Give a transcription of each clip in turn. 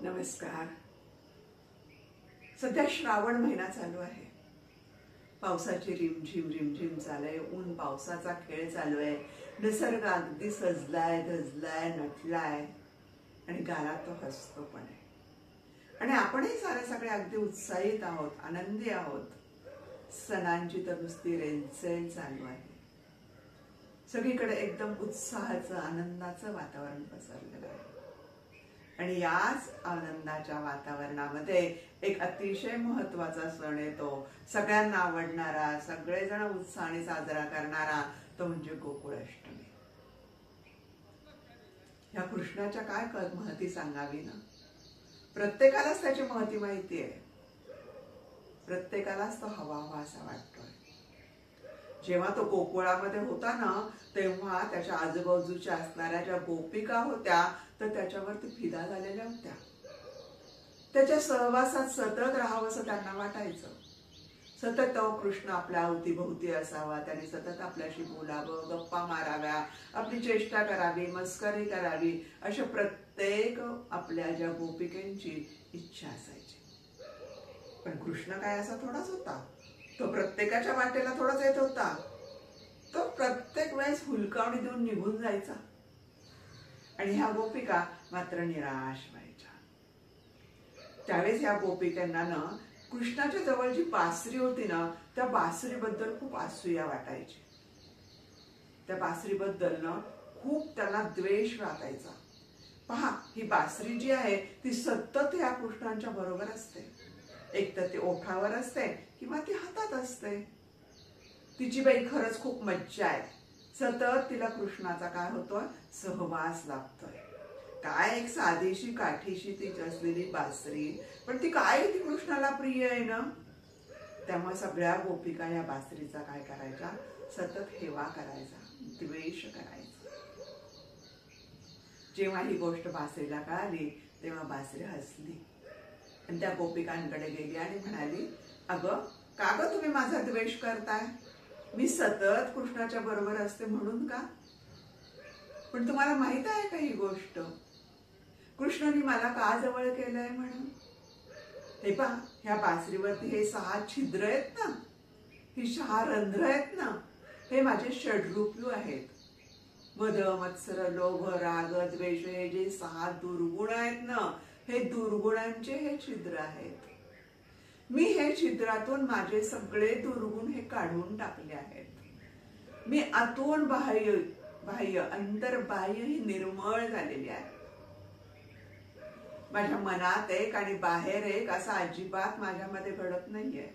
नमस्कार. सध्या श्रावण महिना चालू आहे. पावसाची रिमझिम रिमझिम चालू आहे. ऊन पावसाचा खेळ चालू आहे. निसर्ग अगदी सजलाय, धजलाय, नटलाय आणि गालात तो हसतो पण आहे. आणि आपणही सगळे अगदी उत्साहित आहोत, आनंदी आहोत. सणांची तर नुसती रेलचेल चालू आहे. सगळीकडे एकदम उत्साहाचं, आनंदाचं वातावरण पसरलेलं आहे. आणि याच आनंदाच्या वातावरणामध्ये एक अतिशय महत्वाचा सण येतो, सगळ्यांना आवडणारा, सगळेजण उत्साहाने साजरा करणारा, तो म्हणजे गोकुळाष्टमी. ह्या कृष्णाच्या काय महती सांगावी ना. प्रत्येकालाच त्याची महती माहिती आहे. प्रत्येकालाच तो हवा असा वाटतोय. जेव्हा तो गोकुळामध्ये होता ना, तेव्हा त्याच्या आजूबाजूच्या असणाऱ्या ज्या गोपिका होत्या तर त्याच्यावरती फिदा झालेल्या होत्या. त्याच्या सहवासात सतत राहावं असं त्यांना वाटायचं. सतत तो कृष्ण आपल्या अवतीभोवती असावा, त्याने सतत आपल्याशी बोलावं, गप्पा माराव्या, आपली चेष्टा करावी, मस्करी करावी, अशा प्रत्येक आपल्या ज्या गोपिकांची इच्छा असायची. पण कृष्ण काय असा थोडाच होता. तो प्रत्येकाच्या वाटेला थोडाच येत होता. तो प्रत्येक वेळेस हुलकावणी देऊन निघून जायचा. आणि ह्या गोपिका मात्र निराश व्हायच्या. त्यावेळेस ह्या गोपिकांना ना कृष्णाच्या जवळ जी बासरी होती ना, त्या बासरीबद्दल खूप असूया वाटायची. त्या बासरीबद्दल ना खूप त्यांना द्वेष वाटायचा. पहा, ही बासरी जी आहे ती सतत ह्या कृष्णांच्या बरोबर असते. एक तर ती ओठावर असते किंवा ती हातात असते. तिची बाई खरंच खूप मज्जा आहे. सतत तिला कृष्णाचा काय होतोय, सहवास लाभतोय. काय एक साधीशी काठीशी ती असलेली बासरी, पण ती काय ती कृष्णाला प्रिय आहे ना. त्यामुळे सगळ्या गोपिका या बासरीचा काय करायच्या, सतत हेवा करायचा, द्वेष करायचा. जेव्हा ही गोष्ट बासरीला कळाली तेव्हा बासरी हसली आणि त्या गोपिकांकडे गेली आणि म्हणाली, अगं का ग तुम्ही माझा द्वेष करताय? मी सतत कृष्णाच्या बरोबर असते म्हणून का? पण तुम्हाला माहित आहे का ही गोष्ट, कृष्णाने मला का जवळ केलंय म्हणून? हे पहा, ह्या बासरीवरती हे 6 छिद्र आहेत ना, ही 6 रंध्र आहेत ना, हे माझे षड्रूपू आहेत. मद, मत्सर, लोभ, राग, द्वेष, हे जे 6 दुर्गुण आहेत ना, हे दुर्गुणांचे हे छिद्र आहेत. मी हे छिद्रातून माझे सगळे दुर्गुण हे काढून टाकले आहेत. मी आतून बाह्य अंतर्बाह्य ही निर्मळ झालेली आहे. माझ्या मनात एक आणि बाहेर एक असं अजिबात माझ्यामध्ये घडत नाहीये.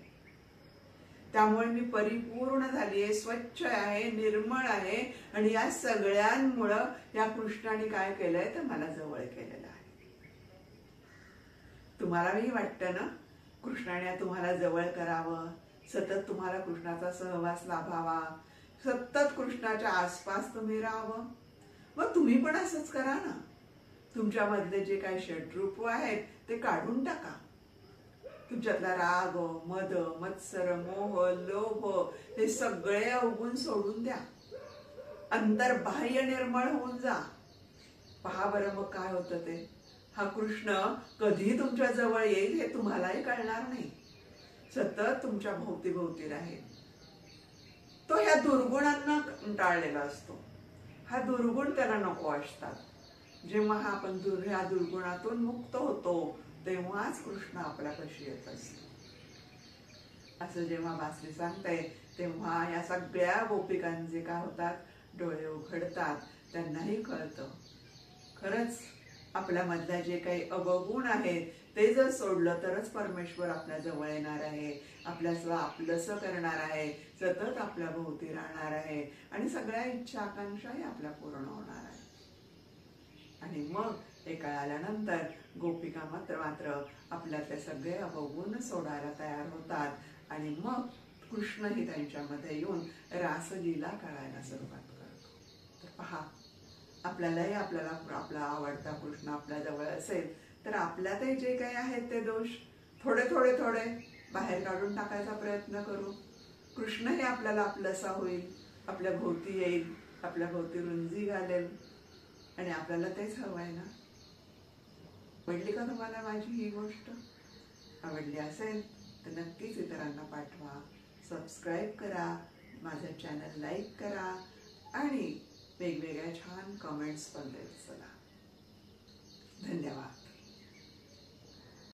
त्यामुळे मी परिपूर्ण झालीये, स्वच्छ आहे, निर्मळ आहे. आणि या सगळ्यांमुळं या कृष्णाने काय केलंय तर मला जवळ केलेलं आहे. तुम्हालाही वाटतं ना कृष्णाने तुम्हाला जवळ करावं, सतत तुम्हाला कृष्णाचा सहवास लाभावा, सतत कृष्णाच्या आसपास तुम्ही राहावं. मग तुम्ही पण असंच करा ना. तुमच्यामधले जे काही षड्रूप आहेत ते काढून टाका. तुमच्यातला राग, मद, मत्सर, मोह, लोभ हे सगळे अवगुण सोडून द्या. अंतर्बाह्य निर्मळ होऊन जा. पहा बरं मग काय होतं ते. हा कृष्ण कधी तुमच्या जवळ येईल हे तुम्हालाही कळणार नाही. सतत तुमच्या भोवती राहील. तो ह्या दुर्गुणांना कंटाळलेला असतो. हा दुर्गुण त्याला नको असतात. जेव्हा आपण ह्या दुर्गुणातून मुक्त होतो तेव्हाच कृष्ण आपल्यापाशी येत असतो. असं जेव्हा बासरी सांगते तेव्हा या सगळ्या गोपिकांचे काय होतात, डोळे उघडतात. त्यांनाही कळतं खरंच आपल्या मधल्या जे काही अवगुण आहेत ते जर सोडलं तरच परमेश्वर आपल्या जवळ येणार आहे, आपल्याला आपलंसं करणार आहे, सतत आपल्या भोवती राहणार आहे आणि सगळ्या इच्छा आकांक्षाही आपल्या पूर्ण होणार आहे. आणि मग हे कळाल्यानंतर गोपिका मात्र आपल्यातले सगळे अवगुण सोडायला तयार होतात आणि मग कृष्णही त्यांच्यामध्ये येऊन रासलीला करायला सुरुवात करतो. तर पहा, आपल्यालाही आपला आवडता कृष्ण आपल्या जवळ असेल तर आपल्यातही जे काही आहेत ते दोष थोडे बाहेर काढून टाकायचा प्रयत्न करू. कृष्णही आपल्याला आपलंसा होईल, आपल्या भोवती येईल, आपल्या भोवती रुंजी घालेल आणि आपल्याला तेच हवंय ना. आवडली का तुम्हाला माझी ही गोष्ट? आवडली असेल तर नक्कीच इतरांना पाठवा, सबस्क्राईब करा, माझं चॅनल लाईक करा आणि वेगवेगळ्या छान कमेंट्स पण देत चला. धन्यवाद.